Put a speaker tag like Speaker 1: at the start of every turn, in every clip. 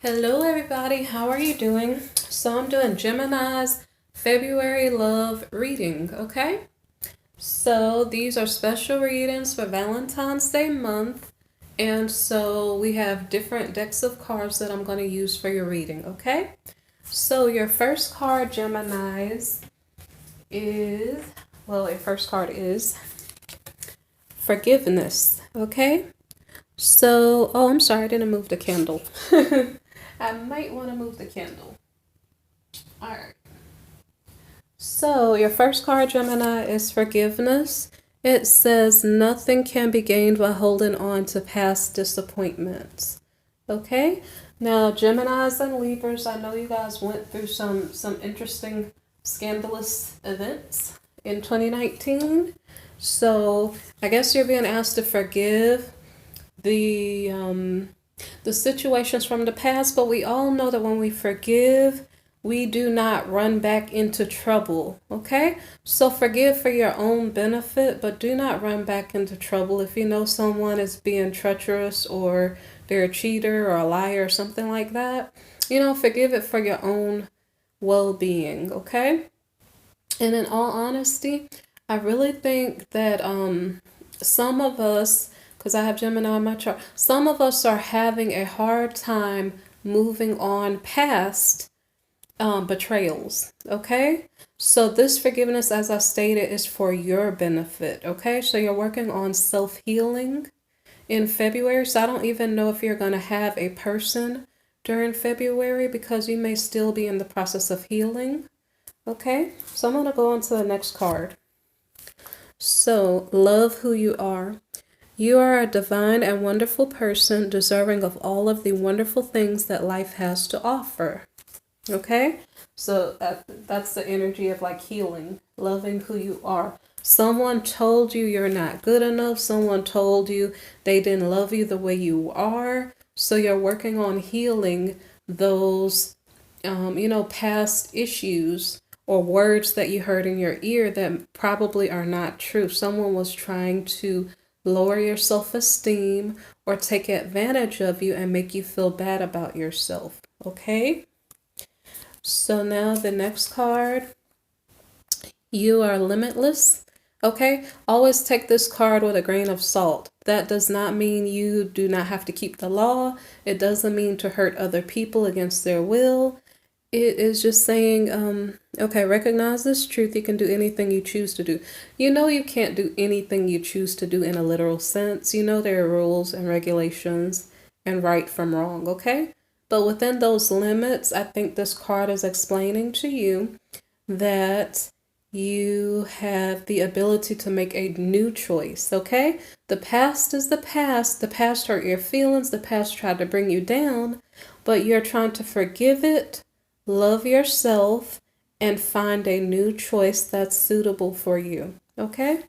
Speaker 1: Hello everybody, how are you doing? So I'm doing Gemini's February love reading, okay? So these are special readings for Valentine's Day month. And so we have different decks of cards that I'm going to use for your reading, okay? So your first card, Gemini's, your first card is forgiveness, okay? So, oh, I'm sorry, I didn't move the candle. I might want to move the candle. All right. So, your first card, Gemini, is forgiveness. It says nothing can be gained by holding on to past disappointments. Okay? Now, Geminis and Libras, I know you guys went through some interesting scandalous events in 2019. So, I guess you're being asked to forgive the situations from the past, but we all know that when we forgive, we do not run back into trouble, okay? So forgive for your own benefit, but do not run back into trouble. If you know someone is being treacherous or they're a cheater or a liar or something like that, forgive it for your own well-being, okay? And in all honesty, I really think that some of us, because I have Gemini on my chart, some of us are having a hard time moving on past betrayals, okay? So this forgiveness, as I stated, is for your benefit, okay? So you're working on self-healing in February. So I don't even know if you're going to have a person during February because you may still be in the process of healing, okay? So I'm going to go on to the next card. So love who you are. You are a divine and wonderful person deserving of all of the wonderful things that life has to offer. Okay? So that's the energy of like healing, loving who you are. Someone told you you're not good enough. Someone told you they didn't love you the way you are. So you're working on healing those, past issues or words that you heard in your ear that probably are not true. Someone was trying to lower your self-esteem or take advantage of you and make you feel bad about yourself. Okay? So now the next card, you are limitless. Okay? Always take this card with a grain of salt. That does not mean you do not have to keep the law. It doesn't mean to hurt other people against their will. It is just saying, okay, recognize this truth. You can do anything you choose to do. You know you can't do anything you choose to do in a literal sense. You know there are rules and regulations and right from wrong, okay? But within those limits, I think this card is explaining to you that you have the ability to make a new choice, okay? The past is the past. The past hurt your feelings. The past tried to bring you down, but you're trying to forgive it, love yourself, and find a new choice that's suitable for you. Okay?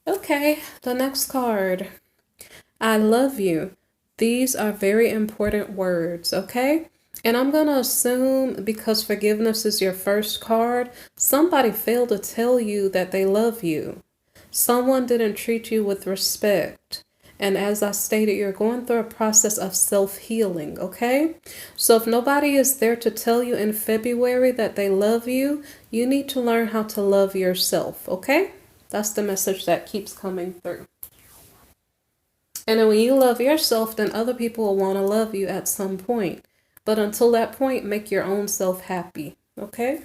Speaker 1: Okay, the next card. I love you. These are very important words, okay? And I'm going to assume because forgiveness is your first card, somebody failed to tell you that they love you. Someone didn't treat you with respect. And as I stated, you're going through a process of self-healing, okay? So if nobody is there to tell you in February that they love you, you need to learn how to love yourself, okay? That's the message that keeps coming through. And then when you love yourself, then other people will want to love you at some point. But until that point, make your own self happy, okay?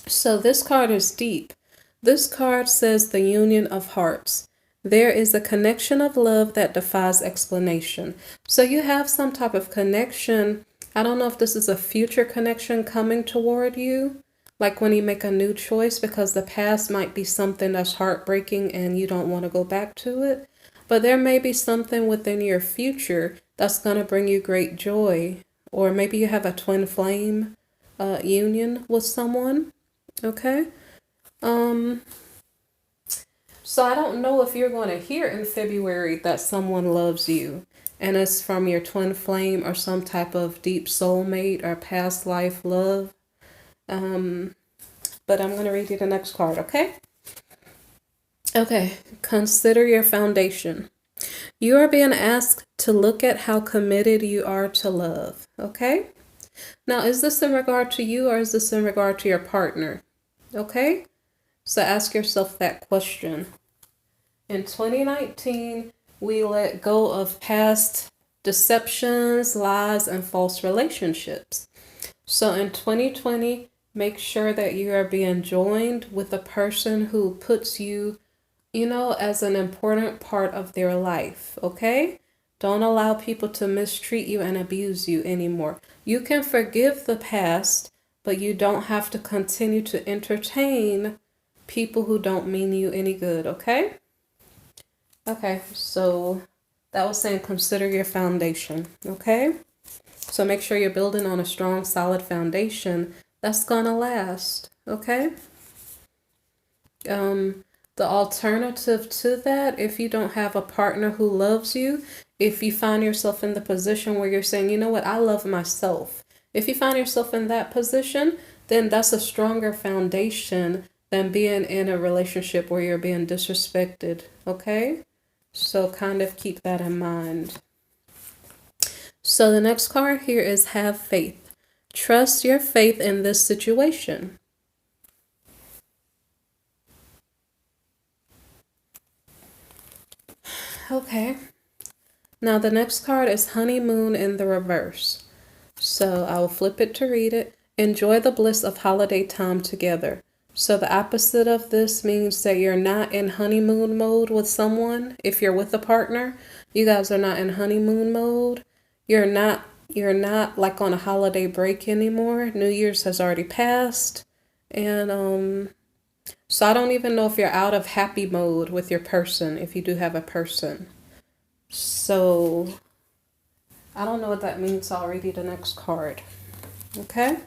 Speaker 1: So this card is deep. This card says the union of hearts. There is a connection of love that defies explanation. So you have some type of connection. I don't know if this is a future connection coming toward you, like when you make a new choice, because the past might be something that's heartbreaking and you don't want to go back to it. But there may be something within your future that's going to bring you great joy. Or maybe you have a twin flame union with someone. Okay? So I don't know if you're going to hear in February that someone loves you and it's from your twin flame or some type of deep soulmate or past life love. But I'm going to read you the next card, okay? Okay, consider your foundation. You are being asked to look at how committed you are to love. Okay? Now, is this in regard to you or is this in regard to your partner? Okay? So ask yourself that question. In 2019, we let go of past deceptions, lies, and false relationships. So in 2020, make sure that you are being joined with a person who puts you, as an important part of their life, okay? Don't allow people to mistreat you and abuse you anymore. You can forgive the past, but you don't have to continue to entertain people who don't mean you any good, okay? Okay, so that was saying consider your foundation, okay? So make sure you're building on a strong, solid foundation that's gonna last, okay? The alternative to that, if you don't have a partner who loves you, if you find yourself in the position where you're saying, you know what, I love myself. If you find yourself in that position, then that's a stronger foundation than being in a relationship where you're being disrespected, okay? So kind of keep that in mind. So the next card here is have faith. Trust your faith in this situation. Okay. Now the next card is honeymoon in the reverse. So I will flip it to read it. Enjoy the bliss of holiday time together. So the opposite of this means that you're not in honeymoon mode with someone. If you're with a partner, you guys are not in honeymoon mode. You're not like on a holiday break anymore. New Year's has already passed. And so I don't even know if you're out of happy mode with your person, if you do have a person. So I don't know what that means. I'll read you the next card. Okay?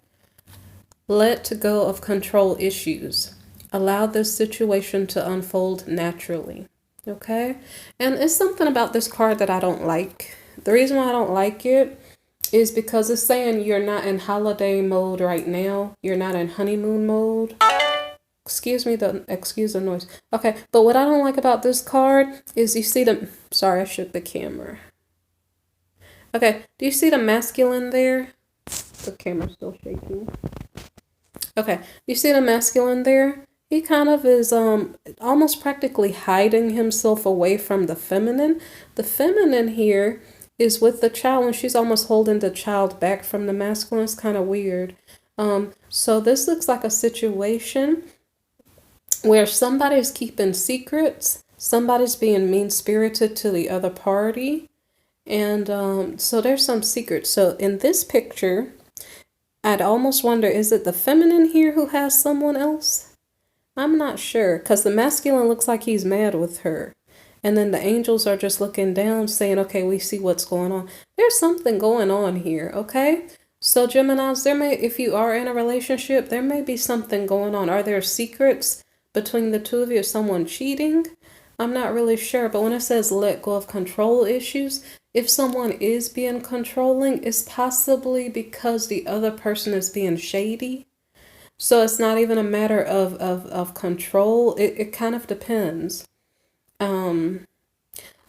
Speaker 1: Let go of control issues. Allow this situation to unfold naturally. Okay? And it's something about this card that I don't like. The reason why I don't like it is because it's saying you're not in holiday mode right now. You're not in honeymoon mode. Excuse the noise. Okay, but what I don't like about this card is you see sorry, I shook the camera. Okay, do you see the masculine there? The camera's still shaking. Okay, you see the masculine there? He kind of is almost practically hiding himself away from the feminine. The feminine here is with the child and she's almost holding the child back from the masculine. It's kind of weird. So this looks like a situation where somebody's keeping secrets, somebody's being mean-spirited to the other party, and so there's some secrets. So in this picture, I'd almost wonder, is it the feminine here who has someone else? I'm not sure, because the masculine looks like he's mad with her. And then the angels are just looking down saying, okay, we see what's going on. There's something going on here, okay? So Geminis, if you are in a relationship, there may be something going on. Are there secrets between the two of you? Is someone cheating? I'm not really sure, but when it says let go of control issues, if someone is being controlling, it's possibly because the other person is being shady. So it's not even a matter of control. It kind of depends.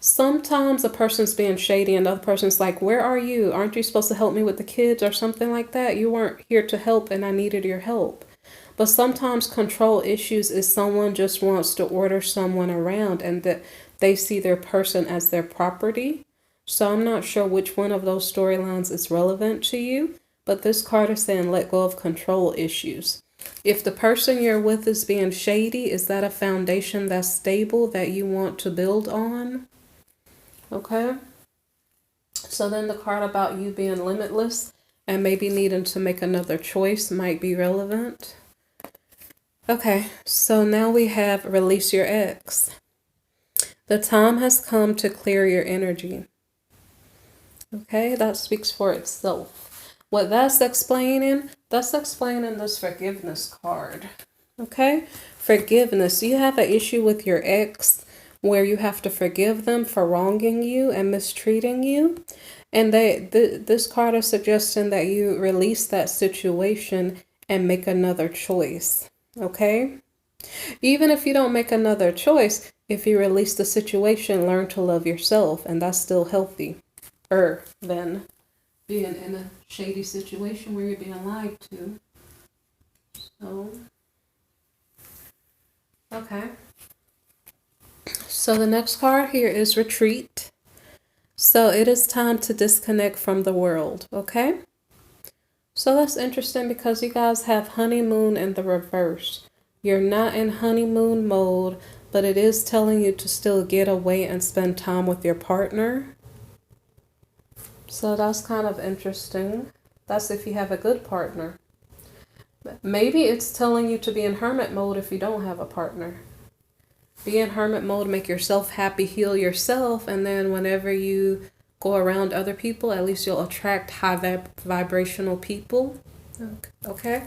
Speaker 1: Sometimes a person's being shady and the other person's like, where are you? Aren't you supposed to help me with the kids or something like that? You weren't here to help and I needed your help. But sometimes control issues is someone just wants to order someone around and that they see their person as their property. So I'm not sure which one of those storylines is relevant to you, but this card is saying let go of control issues. If the person you're with is being shady, is that a foundation that's stable that you want to build on? Okay. So then the card about you being limitless and maybe needing to make another choice might be relevant. Okay, so now we have release your ex. The time has come to clear your energy. Okay, that speaks for itself. What that's explaining this forgiveness card. Okay, forgiveness. You have an issue with your ex where you have to forgive them for wronging you and mistreating you. And this card is suggesting that you release that situation and make another choice. Okay? Even if you don't make another choice, If you release the situation, learn to love yourself, and that's still healthy than being in a shady situation where you're being lied to. So, okay. So the next card here is retreat. So it is time to disconnect from the world, okay? So that's interesting because you guys have honeymoon in the reverse. You're not in honeymoon mode, but it is telling you to still get away and spend time with your partner. So that's kind of interesting. That's if you have a good partner. Maybe it's telling you to be in hermit mode if you don't have a partner. Be in hermit mode, make yourself happy, heal yourself, and then whenever you go around other people, at least you'll attract high vibrational people. Okay?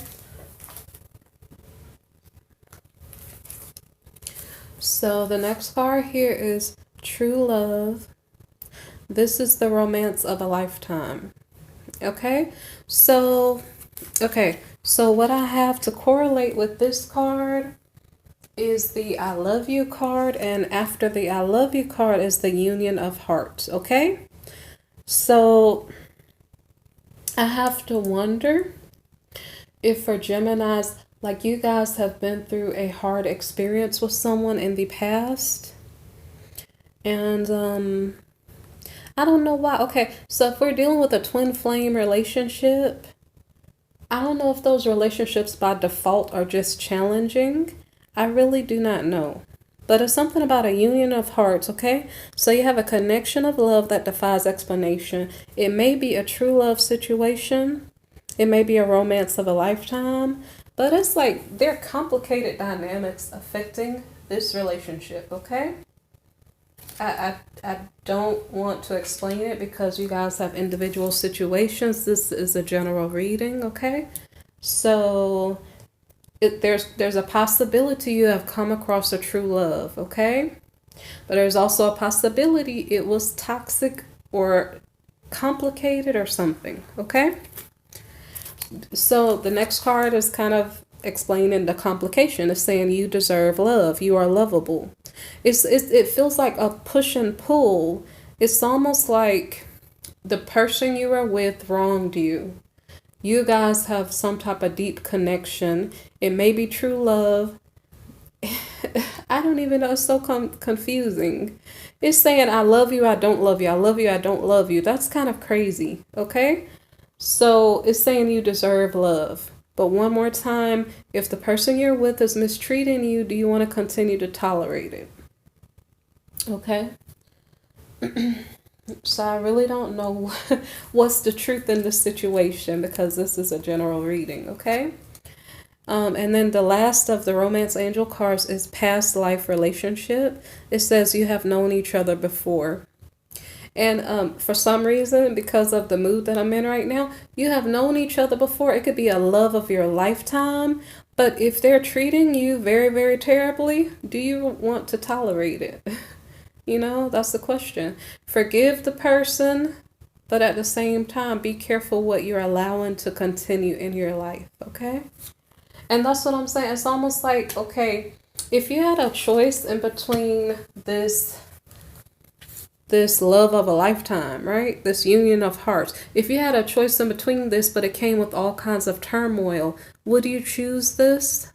Speaker 1: So the next card here is true love. This is the romance of a lifetime. Okay? So what I have to correlate with this card is the I love you card, and after the I love you card is the union of hearts, okay? So I have to wonder if for Geminis, like you guys have been through a hard experience with someone in the past, and I don't know why. Okay, so if we're dealing with a twin flame relationship, I don't know if those relationships by default are just challenging. I really do not know. But it's something about a union of hearts, okay? So you have a connection of love that defies explanation. It may be a true love situation. It may be a romance of a lifetime. But it's like there are complicated dynamics affecting this relationship, okay? I don't want to explain it because you guys have individual situations. This is a general reading, okay? So there's a possibility you have come across a true love, okay? But there's also a possibility it was toxic or complicated or something, okay? So the next card is kind of explaining the complication. It's saying you deserve love. You are lovable. It feels like a push and pull. It's almost like the person you were with wronged you. You guys have some type of deep connection. It may be true love. I don't even know. It's so confusing. It's saying, I love you, I don't love you. I love you, I don't love you. That's kind of crazy, okay? So it's saying you deserve love. But one more time, if the person you're with is mistreating you, do you want to continue to tolerate it? Okay? So I really don't know what's the truth in this situation because this is a general reading, okay? And then the last of the romance angel cards is past life relationship. It says you have known each other before. And for some reason, because of the mood that I'm in right now, you have known each other before. It could be a love of your lifetime. But if they're treating you very, very terribly, do you want to tolerate it? You know, that's the question. Forgive the person, but at the same time, be careful what you're allowing to continue in your life, okay? And that's what I'm saying. It's almost like, okay, if you had a choice in between this love of a lifetime, right? This union of hearts. If you had a choice in between this, but it came with all kinds of turmoil, would you choose this?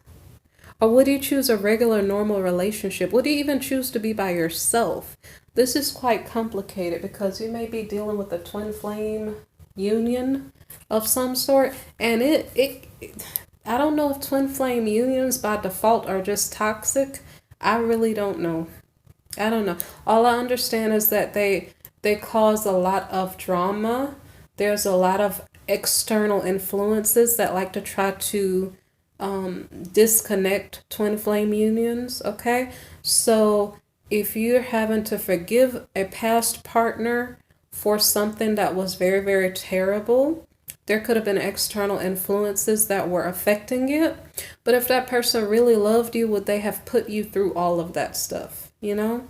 Speaker 1: Or would you choose a regular, normal relationship? Would you even choose to be by yourself? This is quite complicated because you may be dealing with a twin flame union of some sort. And I don't know if twin flame unions by default are just toxic. I really don't know. I don't know. All I understand is that they cause a lot of drama. There's a lot of external influences that like to try to disconnect twin flame unions, okay? So if you're having to forgive a past partner for something that was very, very terrible, there could have been external influences that were affecting it. But if that person really loved you, would they have put you through all of that stuff, you know?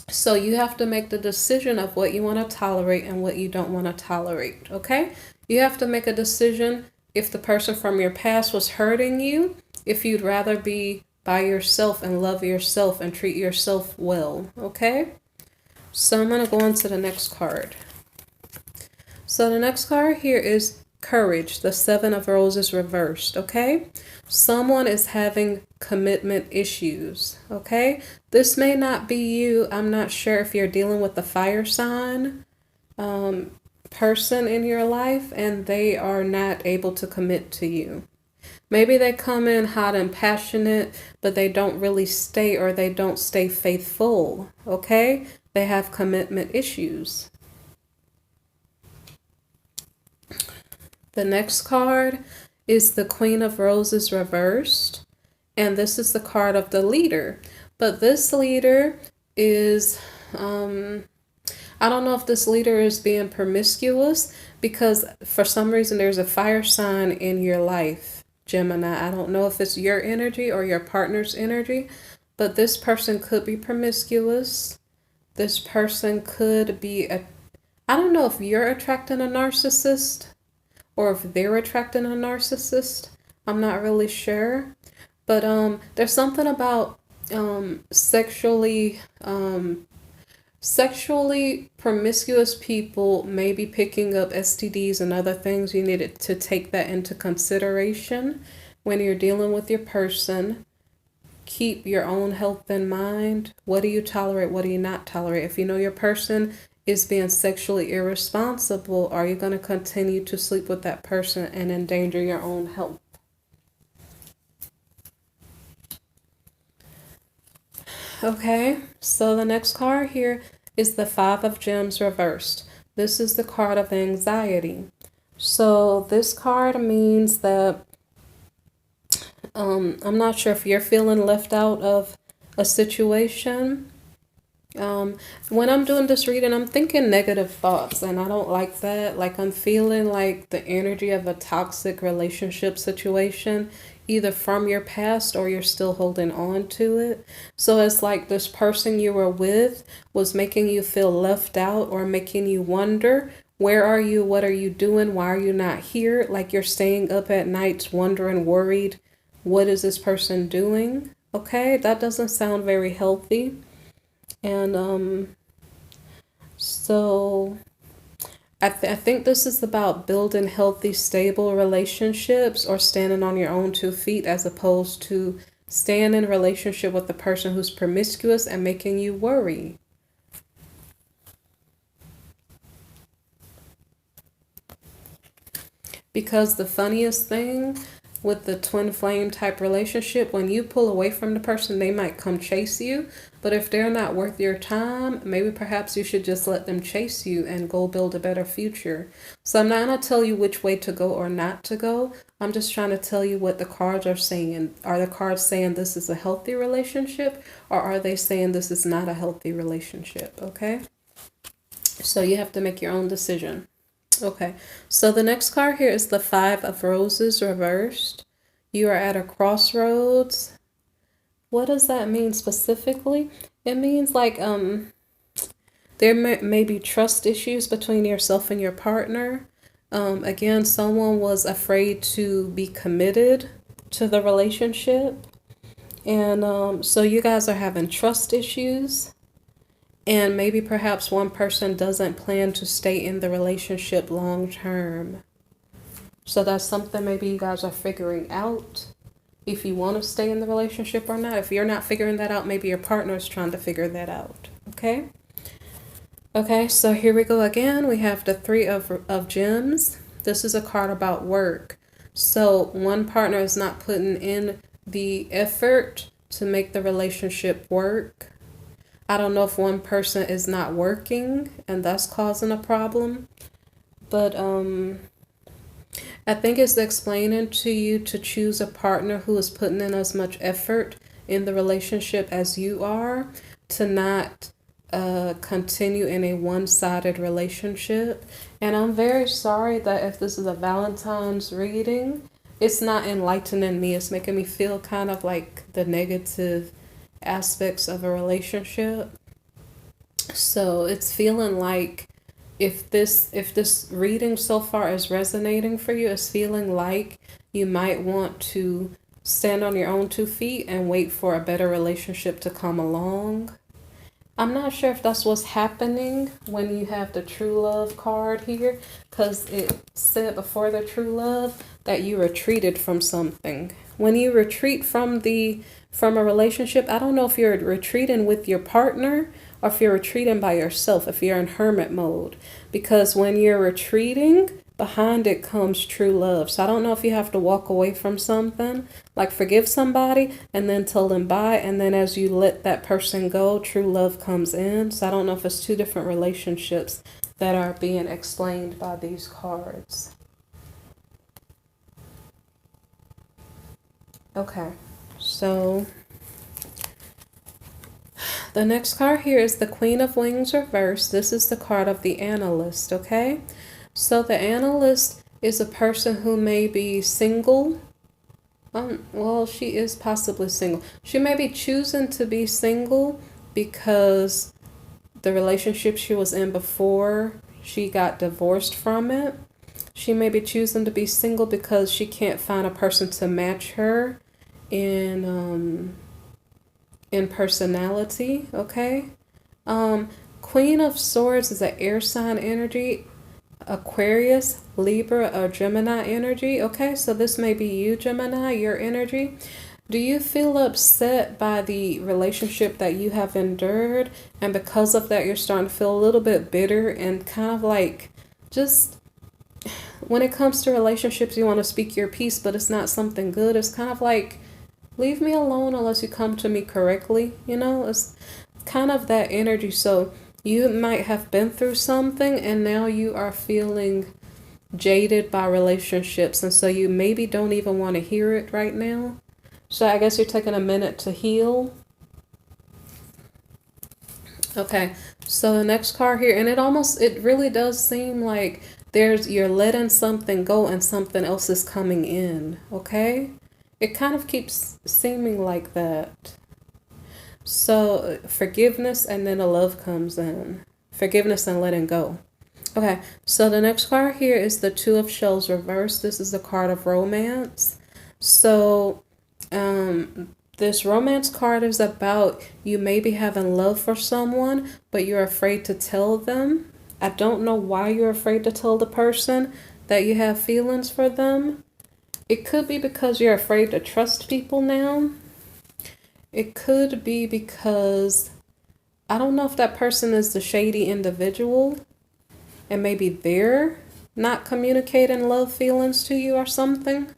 Speaker 1: So you have to make the decision of what you want to tolerate and what you don't want to tolerate, okay? You have to make a decision if the person from your past was hurting you, if you'd rather be by yourself and love yourself and treat yourself well, okay? So I'm going to go on to the next card. So the next card here is Courage, the Seven of Roses reversed, okay? Someone is having commitment issues, okay? This may not be you. I'm not sure if you're dealing with the fire sign person in your life and they are not able to commit to you. Maybe they come in hot and passionate, but they don't really stay, or they don't stay faithful, okay? They have commitment issues. The next card is the Queen of Roses reversed, and this is the card of the leader. But this leader is, I don't know if this leader is being promiscuous, because for some reason there's a fire sign in your life, Gemini. I don't know if it's your energy or your partner's energy, but this person could be promiscuous. This person could be, I don't know if you're attracting a narcissist or if they're attracting a narcissist. I'm not really sure. But there's something about sexually promiscuous people may be picking up STDs and other things. You need to take that into consideration when you're dealing with your person. Keep your own health in mind. What do you tolerate? What do you not tolerate? If you know your person is being sexually irresponsible, are you going to continue to sleep with that person and endanger your own health? Okay, so the next card here is the Five of Gems reversed. This is the card of anxiety. So this card means that I'm not sure if you're feeling left out of a situation. When I'm doing this reading, I'm thinking negative thoughts, and I don't like that. Like, I'm feeling like the energy of a toxic relationship situation, either from your past or you're still holding on to it. So it's like this person you were with was making you feel left out or making you wonder, where are you? What are you doing? Why are you not here? Like, you're staying up at nights wondering, worried, what is this person doing? Okay, that doesn't sound very healthy. And so I think this is about building healthy, stable relationships, or standing on your own 2 feet, as opposed to staying in a relationship with the person who's promiscuous and making you worry. Because the funniest thing with the twin flame type relationship, when you pull away from the person, they might come chase you. But if they're not worth your time, maybe perhaps you should just let them chase you and go build a better future. So I'm not going to tell you which way to go or not to go. I'm just trying to tell you what the cards are saying. Are the cards saying this is a healthy relationship, or are they saying this is not a healthy relationship? Okay. So you have to make your own decision. Okay, so the next card here is the Five of Roses reversed. You are at a crossroads. What does that mean specifically? It means like there may be trust issues between yourself and your partner. Again, someone was afraid to be committed to the relationship. And so you guys are having trust issues. And maybe perhaps one person doesn't plan to stay in the relationship long term. So that's something maybe you guys are figuring out, if you want to stay in the relationship or not. If you're not figuring that out, maybe your partner is trying to figure that out. Okay? Okay, so here we go again. We have the Three of Gems. This is a card about work. So one partner is not putting in the effort to make the relationship work. I don't know if one person is not working and that's causing a problem, but I think it's explaining to you to choose a partner who is putting in as much effort in the relationship as you are, to not continue in a one-sided relationship. And I'm very sorry that if this is a Valentine's reading, it's not enlightening me. It's making me feel kind of like the negative aspects of a relationship. So it's feeling like if this reading so far is resonating for you, it's feeling like you might want to stand on your own 2 feet and wait for a better relationship to come along. I'm not sure if that's what's happening when you have the true love card here, because it said before the true love that you retreated from something. When you retreat from a relationship, I don't know if you're retreating with your partner or if you're retreating by yourself, if you're in hermit mode, because when you're retreating, behind it comes true love. So I don't know if you have to walk away from something, like forgive somebody and then tell them bye, and then as you let that person go, true love comes in. So I don't know if it's two different relationships that are being explained by these cards. Okay, so the next card here is the Queen of Wings reversed. This is the card of the analyst, okay? So the analyst is a person who may be single. Well, she is possibly single. She may be choosing to be single because the relationship she was in before she got divorced from it. She may be choosing to be single because she can't find a person to match her in personality, okay? Queen of Swords is an air sign energy, Aquarius, Libra, or Gemini energy, okay? So this may be you, Gemini, your energy. Do you feel upset by the relationship that you have endured? And because of that, you're starting to feel a little bit bitter and kind of like just when it comes to relationships, you want to speak your piece, but it's not something good. It's kind of like, leave me alone unless you come to me correctly. You know, it's kind of that energy. So you might have been through something and now you are feeling jaded by relationships. And so you maybe don't even want to hear it right now. So I guess you're taking a minute to heal. Okay, so the next card here, and it really does seem like you're letting something go and something else is coming in, okay? It kind of keeps seeming like that. So forgiveness and then a love comes in. Forgiveness and letting go. Okay, so the next card here is the Two of Shells reversed. This is the card of romance. So this romance card is about you maybe having love for someone, but you're afraid to tell them. I don't know why you're afraid to tell the person that you have feelings for them. It could be because you're afraid to trust people now. It could be because I don't know if that person is the shady individual and maybe they're not communicating love feelings to you or something.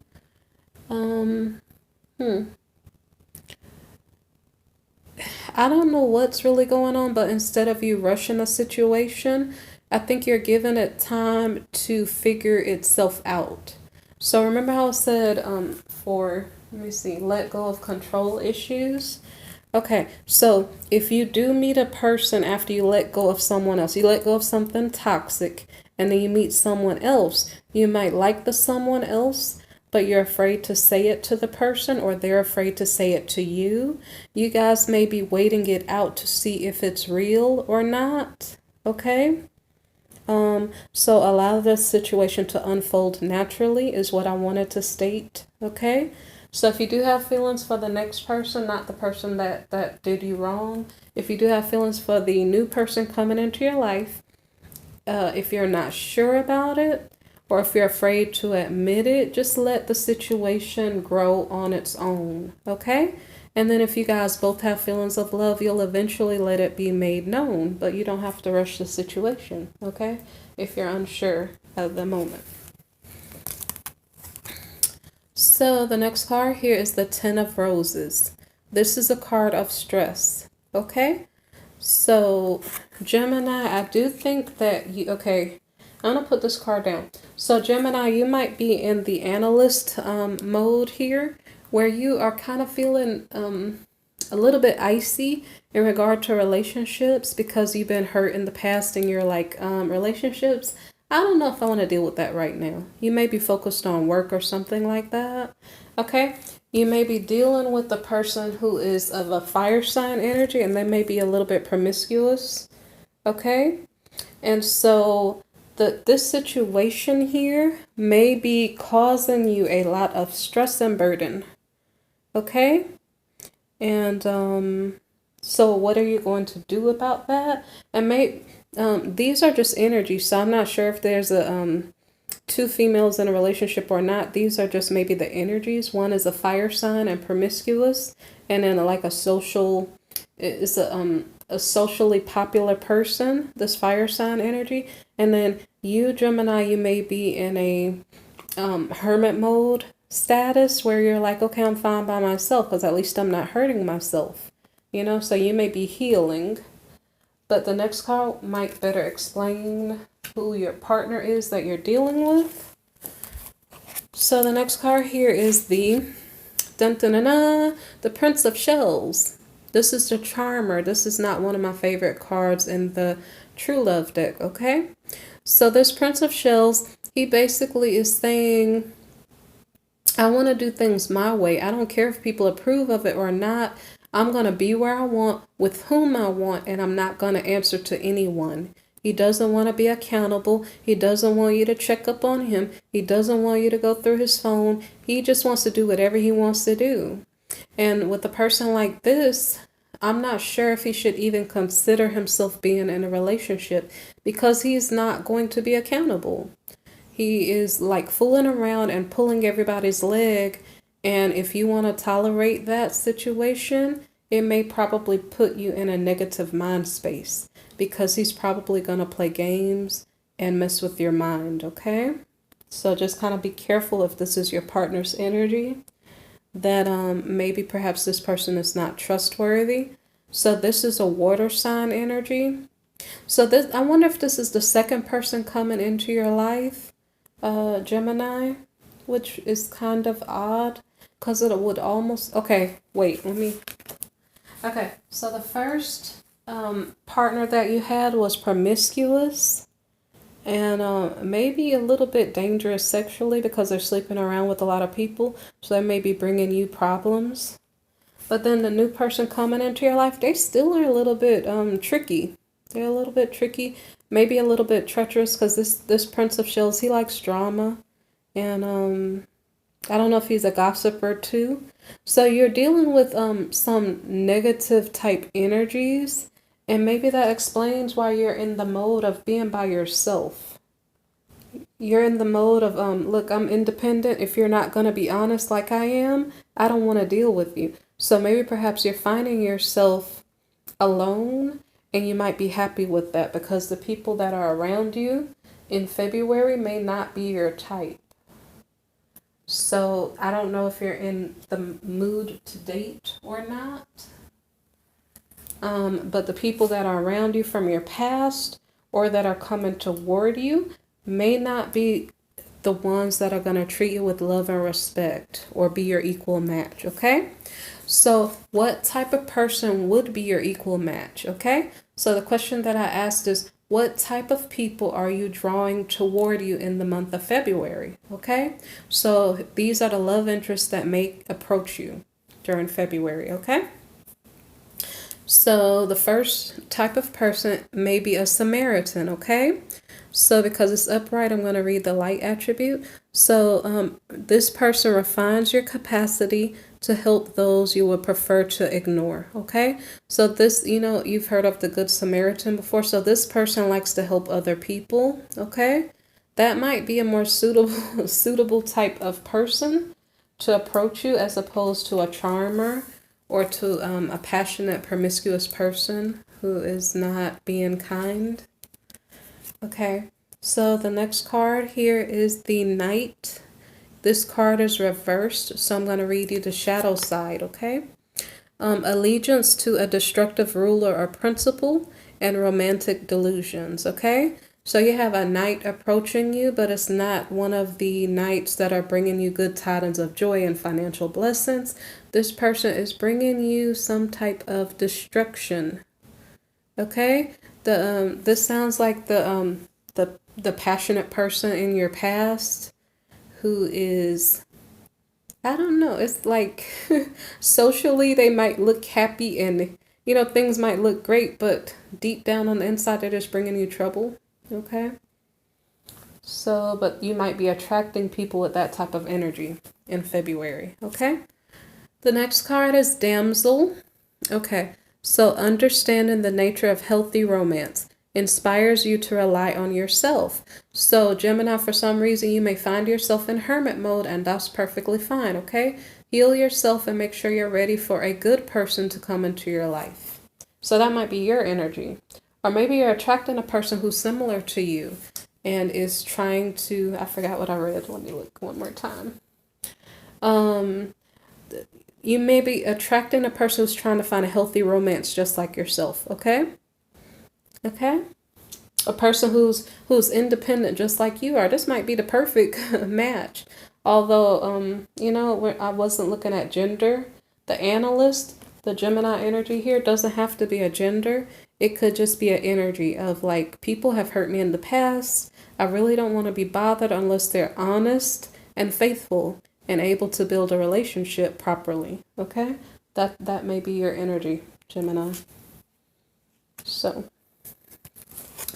Speaker 1: I don't know what's really going on, but instead of you rushing a situation, I think you're giving it time to figure itself out. So remember how I said let go of control issues? Okay, so if you do meet a person after you let go of someone else, you let go of something toxic, and then you meet someone else, you might like the someone else, but you're afraid to say it to the person or they're afraid to say it to you. You guys may be waiting it out to see if it's real or not, okay? So allow this situation to unfold naturally is what I wanted to state, okay? So if you do have feelings for the next person, not the person that did you wrong, if you do have feelings for the new person coming into your life, if you're not sure about it, or if you're afraid to admit it, just let the situation grow on its own, okay? And then if you guys both have feelings of love, you'll eventually let it be made known, but you don't have to rush the situation, okay? If you're unsure at the moment. So the next card here is the Ten of Roses. This is a card of stress, okay? So Gemini, I do think that I'm going to put this card down. So Gemini, you might be in the analyst mode here, where you are kind of feeling a little bit icy in regard to relationships because you've been hurt in the past in your relationships. I don't know if I want to deal with that right now. You may be focused on work or something like that. Okay. You may be dealing with the person who is of a fire sign energy and they may be a little bit promiscuous. Okay. And so this situation here may be causing you a lot of stress and burden. Okay? And so what are you going to do about that? And these are just energies, so I'm not sure if there's a two females in a relationship or not. These are just maybe the energies. One is a fire sign and promiscuous, and then like it's a socially popular person, this fire sign energy. And then you, Gemini, you may be in a hermit mode status where you're like, okay, I'm fine by myself because at least I'm not hurting myself. So you may be healing. But the next card might better explain who your partner is that you're dealing with. So the next card here is the the Prince of Shells. This is the Charmer. This is not one of my favorite cards in the True Love deck, okay? So this Prince of Shells, he basically is saying, I want to do things my way. I don't care if people approve of it or not. I'm going to be where I want, with whom I want, and I'm not going to answer to anyone. He doesn't want to be accountable. He doesn't want you to check up on him. He doesn't want you to go through his phone. He just wants to do whatever he wants to do. And with a person like this, I'm not sure if he should even consider himself being in a relationship because he's not going to be accountable. He is like fooling around and pulling everybody's leg. And if you want to tolerate that situation, it may probably put you in a negative mind space because he's probably going to play games and mess with your mind, okay? So just kind of be careful if this is your partner's energy, that maybe perhaps this person is not trustworthy. So this is a water sign energy. So I wonder if this is the second person coming into your life, Gemini, which is kind of odd. Because it would almost... Okay, wait, Okay, so the first partner that you had was promiscuous. And maybe a little bit dangerous sexually because they're sleeping around with a lot of people. So they may be bringing you problems. But then the new person coming into your life, they still are a little bit tricky. They're a little bit tricky. Maybe a little bit treacherous because this Prince of Shells, he likes drama. And... I don't know if he's a gossiper too. So you're dealing with some negative type energies, and maybe that explains why you're in the mode of being by yourself. You're in the mode of look, I'm independent. If you're not going to be honest like I am, I don't want to deal with you. So maybe perhaps you're finding yourself alone, and you might be happy with that because the people that are around you in February may not be your type. So I don't know if you're in the mood to date or not. But the people that are around you from your past or that are coming toward you may not be the ones that are going to treat you with love and respect or be your equal match, okay? So what type of person would be your equal match, okay? So the question that I asked is, what type of people are you drawing toward you in the month of February? Okay, so these are the love interests that may approach you during February. Okay, so the first type of person may be a Samaritan. Okay, so because it's upright, I'm going to read the light attribute. So this person refines your capacity to help those you would prefer to ignore, okay? So this, you've heard of the Good Samaritan before. So this person likes to help other people, okay? That might be a more suitable type of person to approach you as opposed to a charmer or to a passionate, promiscuous person who is not being kind. Okay, so the next card here is the Knight. This card is reversed, so I'm going to read you the shadow side, okay? Allegiance to a destructive ruler or principle and romantic delusions, okay? So you have a knight approaching you, but it's not one of the knights that are bringing you good tidings of joy and financial blessings. This person is bringing you some type of destruction, okay? This sounds like the passionate person in your past who is, I don't know, it's like socially they might look happy and things might look great, but deep down on the inside they're just bringing you trouble, okay? So, but you might be attracting people with that type of energy in February, okay? The next card is Damsel. Okay, so understanding the nature of healthy romance inspires you to rely on yourself. So Gemini, for some reason, you may find yourself in hermit mode, and that's perfectly fine, okay? Heal yourself and make sure you're ready for a good person to come into your life. So that might be your energy. Or maybe you're attracting a person who's similar to you and is trying to, I forgot what I read. Let me look one more time. You may be attracting a person who's trying to find a healthy romance just like yourself, okay? Okay? A person who's independent just like you are. This might be the perfect match. Although, I wasn't looking at gender. The analyst, the Gemini energy here doesn't have to be a gender. It could just be an energy of like, people have hurt me in the past. I really don't want to be bothered unless they're honest and faithful and able to build a relationship properly. Okay? That may be your energy, Gemini. So,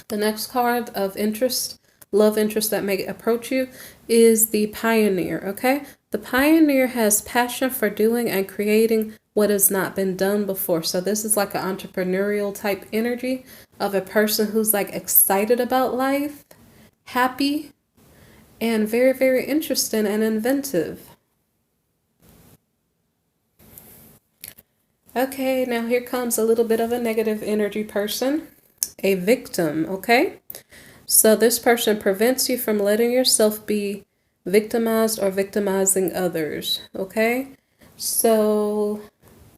Speaker 1: the next card of interest, love interest that may approach you, is the Pioneer, okay? The Pioneer has passion for doing and creating what has not been done before. So this is like an entrepreneurial type energy of a person who's like excited about life, happy, and very, very interesting and inventive. Okay, now here comes a little bit of a negative energy person, a victim, okay? So this person prevents you from letting yourself be victimized or victimizing others, okay? So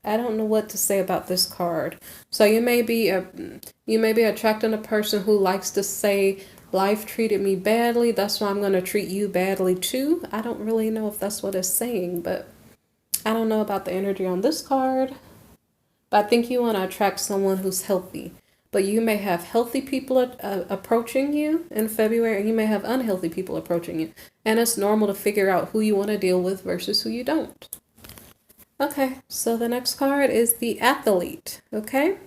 Speaker 1: I don't know what to say about this card. So you may be attracting a person who likes to say, life treated me badly, that's why I'm going to treat you badly too. I don't really know if that's what it's saying, but I don't know about the energy on this card. But I think you want to attract someone who's healthy. But you may have healthy people approaching you in February, and you may have unhealthy people approaching you. And it's normal to figure out who you want to deal with versus who you don't. Okay, so the next card is the Athlete, okay?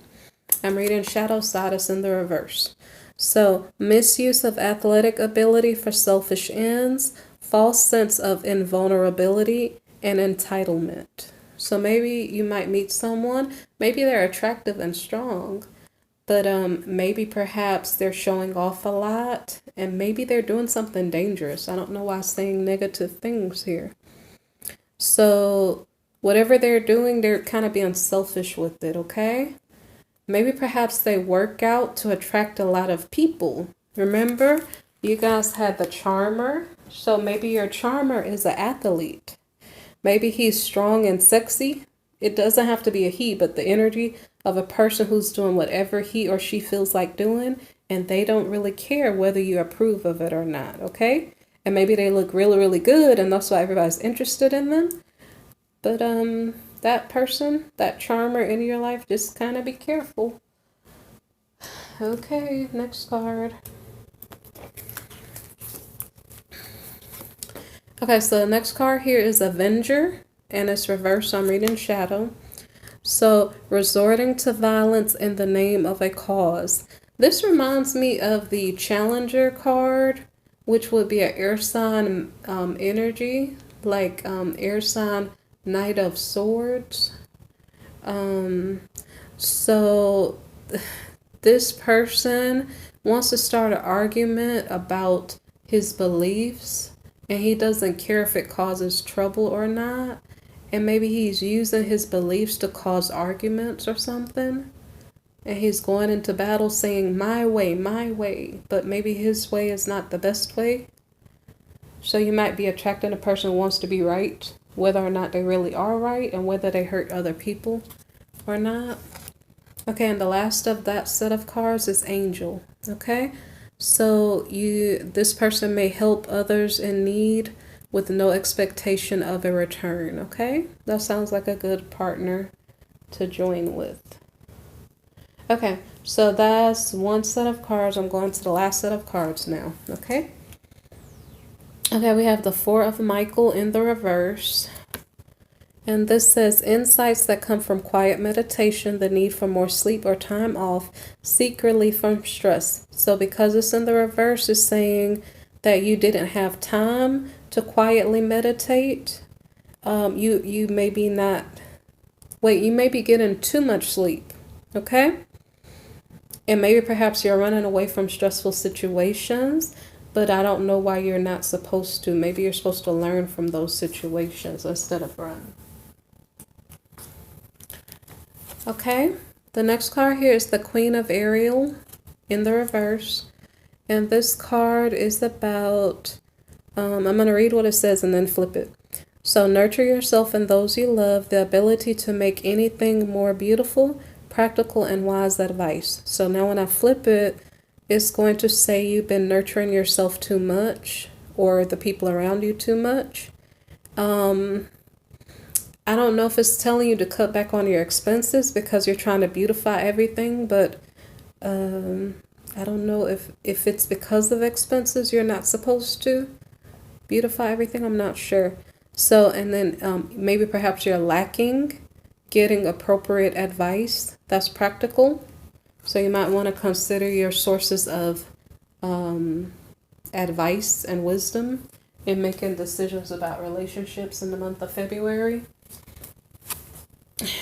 Speaker 1: I'm reading Shadow Side, it's in the reverse. So, misuse of athletic ability for selfish ends, false sense of invulnerability, and entitlement. So maybe you might meet someone, maybe they're attractive and strong, but maybe perhaps they're showing off a lot, and maybe they're doing something dangerous. I don't know why I'm saying negative things here. So whatever they're doing, they're kind of being selfish with it, okay? Maybe perhaps they work out to attract a lot of people. Remember, you guys had the charmer. So maybe your charmer is an athlete. Maybe he's strong and sexy. It doesn't have to be a he, but the energy of a person who's doing whatever he or she feels like doing, and they don't really care whether you approve of it or not, okay? And maybe they look really, really good, and that's why everybody's interested in them. But that person, that charmer in your life, just kind of be careful. Okay, next card. Okay, so the next card here is Avenger, and it's reversed. I'm reading Shadow. So, resorting to violence in the name of a cause. This reminds me of the Challenger card, which would be an air sign energy, like air sign Knight of Swords. So this person wants to start an argument about his beliefs, and he doesn't care if it causes trouble or not. And maybe he's using his beliefs to cause arguments or something. And he's going into battle saying, my way. But maybe his way is not the best way. So you might be attracting a person who wants to be right, whether or not they really are right, and whether they hurt other people or not. Okay, and the last of that set of cards is Angel. Okay, so this person may help others in need with no expectation of a return. Okay, that sounds like a good partner to join with. Okay, so that's one set of cards. I'm going to the last set of cards now. Okay, we have the Four of Michael in the reverse. And this says, insights that come from quiet meditation, the need for more sleep or time off, seek relief from stress. So because it's in the reverse, it's saying that you didn't have time to quietly meditate, you maybe not, wait, you may be getting too much sleep, okay? And maybe perhaps you're running away from stressful situations, but I don't know why you're not supposed to. Maybe you're supposed to learn from those situations instead of run. Okay, the next card here is the Queen of Ethereal in the reverse. And this card is about, I'm going to read what it says and then flip it. So nurture yourself and those you love, the ability to make anything more beautiful, practical, and wise advice. So now when I flip it, it's going to say you've been nurturing yourself too much or the people around you too much. I don't know if it's telling you to cut back on your expenses because you're trying to beautify everything, but I don't know if it's because of expenses you're not supposed to beautify everything. I'm not sure. So, and then maybe perhaps you're lacking getting appropriate advice that's practical. So you might want to consider your sources of advice and wisdom in making decisions about relationships in the month of February.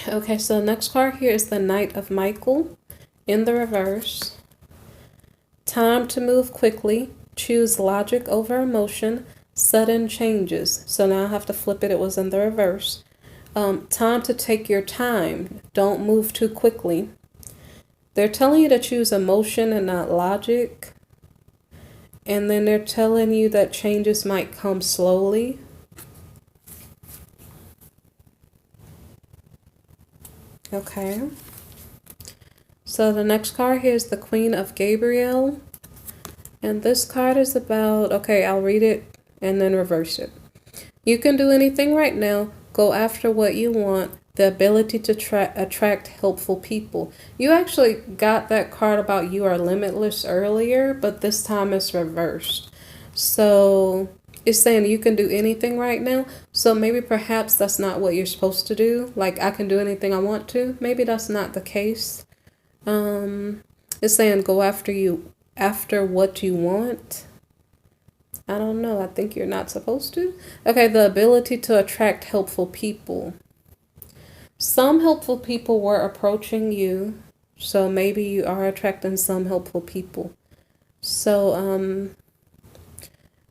Speaker 1: Okay, so next card here is the Knight of Michael in the reverse. Time to move quickly. Choose logic over emotion. Sudden changes. So now I have to flip it. It was in the reverse. Time to take your time. Don't move too quickly. They're telling you to choose emotion and not logic. And then they're telling you that changes might come slowly. Okay. So the next card here is the Queen of Gabriel. And this card is about, okay, I'll read it and then reverse it. You can do anything right now. Go after what you want. The ability to attract helpful people. You actually got that card about you are limitless earlier, but this time it's reversed. So it's saying you can do anything right now. So maybe perhaps that's not what you're supposed to do. Like I can do anything I want to. Maybe that's not the case. It's saying go after what you want. I don't know. I think you're not supposed to. Okay, the ability to attract helpful people. Some helpful people were approaching you, so maybe you are attracting some helpful people. So,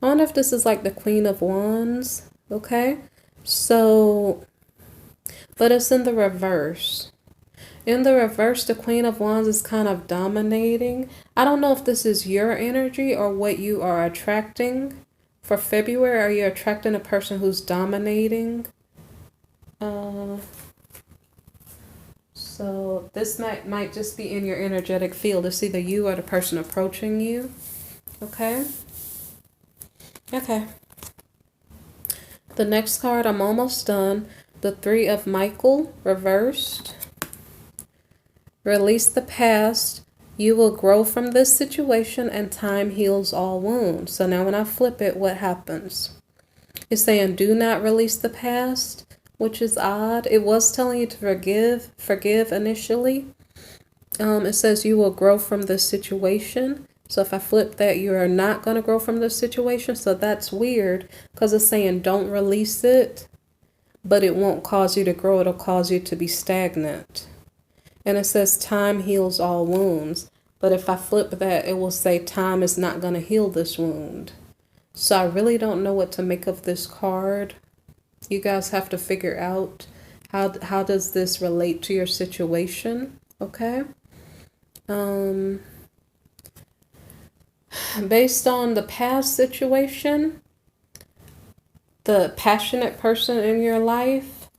Speaker 1: I wonder if this is like the Queen of Wands, okay? So, but it's in the reverse. In the reverse, the Queen of Wands is kind of dominating. I don't know if this is your energy or what you are attracting. For February, are you attracting a person who's dominating? So this might just be in your energetic field. It's either you or the person approaching you. Okay? Okay. The next card, I'm almost done. The Three of Michael, reversed. Release the past. You will grow from this situation and time heals all wounds. So now when I flip it, what happens? It's saying do not release the past, which is odd. It was telling you to forgive initially. It says you will grow from this situation. So if I flip that, you are not going to grow from this situation. So that's weird because it's saying don't release it, but it won't cause you to grow. It'll cause you to be stagnant. And it says time heals all wounds. But if I flip that, it will say time is not going to heal this wound. So I really don't know what to make of this card. You guys have to figure out how does this relate to your situation, okay? Based on the past situation, the passionate person in your life,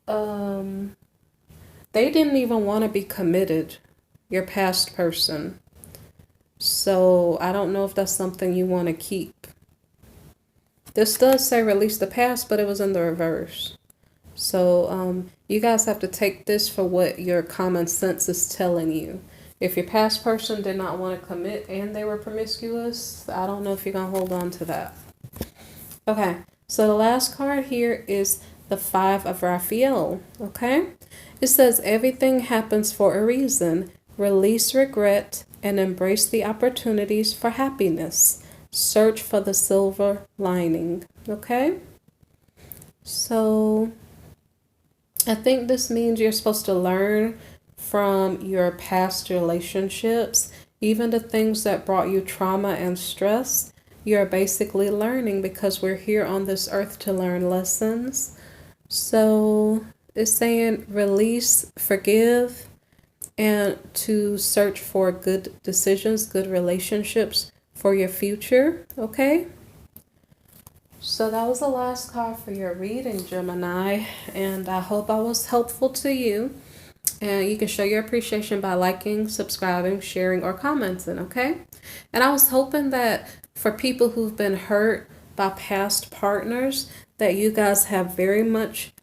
Speaker 1: they didn't even want to be committed, your past person. So I don't know if that's something you want to keep. This does say release the past, but it was in the reverse. So you guys have to take this for what your common sense is telling you. If your past person did not want to commit and they were promiscuous, I don't know if you're going to hold on to that. Okay, so the last card here is the Five of Raphael, okay? It says everything happens for a reason. Release regret and embrace the opportunities for happiness. Search for the silver lining, okay? So I think this means you're supposed to learn from your past relationships, even the things that brought you trauma and stress. You're basically learning because we're here on this earth to learn lessons. So it's saying release, forgive, and to search for good decisions, good relationships for your future. Okay? So that was the last card for your reading, Gemini, and I hope I was helpful to you. And you can show your appreciation by liking, subscribing, sharing, or commenting, okay? And I was hoping that for people who've been hurt by past partners, that you guys have very much,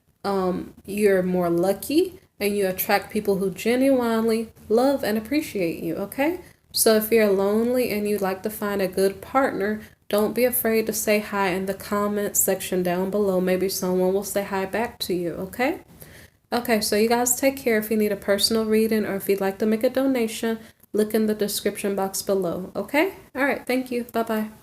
Speaker 1: you're more lucky and you attract people who genuinely love and appreciate you, okay? So if you're lonely and you'd like to find a good partner, don't be afraid to say hi in the comment section down below. Maybe someone will say hi back to you, okay? Okay, so you guys take care. If you need a personal reading or if you'd like to make a donation, look in the description box below, okay? All right, thank you. Bye-bye.